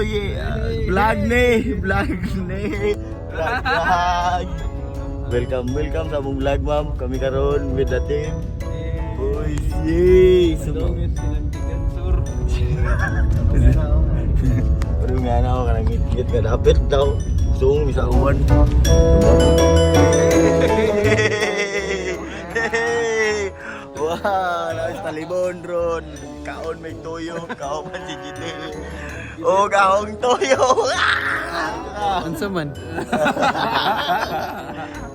yeah. Vlog ni. Welcome sa mong vlog, ma'am. Kami karon with the team. Uy, yay. Pero nga na ako kanang ngit ka dapat daw. Gusto bisa uwan. Wah, nais talibon ron. Kaon may toyo, kaon man si Jitil. O kaong toyo. Unsa man?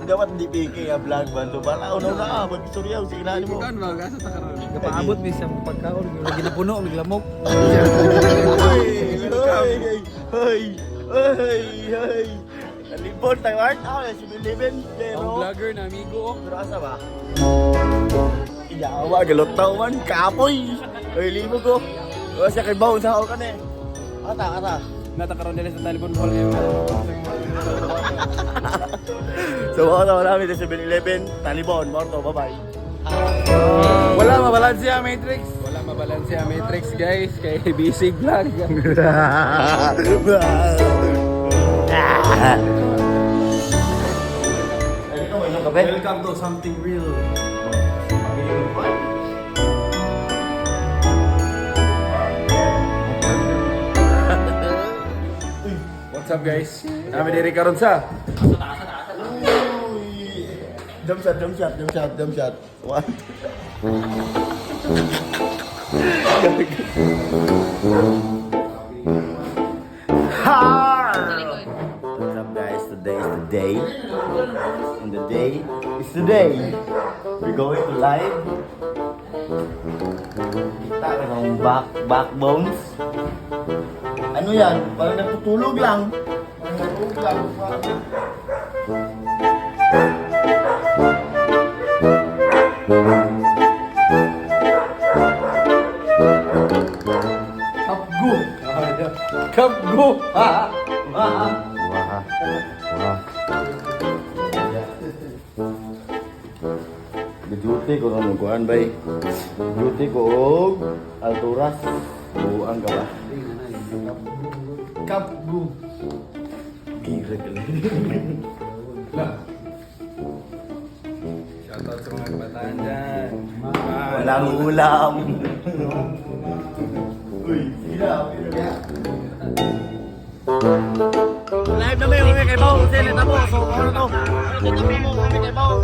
Dapat di piki ya vlog bantu pala uno na magsuryaw sige na mo. Kan magasa ta karon. Kapaabot mi sa pagkaon, lagi na puno naglamok. Hey. Talibon tayo art si Bilibin pero Ang vlogger na amigo. pero asa ba? Iyawa galutaw man kapoy. Oy limo ko. O siya kay baon sa ako kani. Ata. Natakaroon nila sa talibon call ngayon. So mga namin sa 7-Eleven, Talibon, Morto, bye-bye. Wala mabalanse ang Matrix. Wala mabalanse ang Matrix guys. Kay Bisig Vlog. Welcome to something real. What's up guys? Kami diri karon sa Jump shot. One. What's up guys? Today is the day. And the day is today. We're going to live. Kita ka ng backbones. Ano yan? Parang nagtutulog lang. Kapgo. Wah. Duty ko ng kuan bay. Duty ko og alturas. Buang ka ba? Kapgo. Kira ka lang. Shoutout sa mga kabataan dyan. Walang ulam. Uy, sila. Live na may kay Bao. Sila na mo. So, ano to? Kami kay Bao.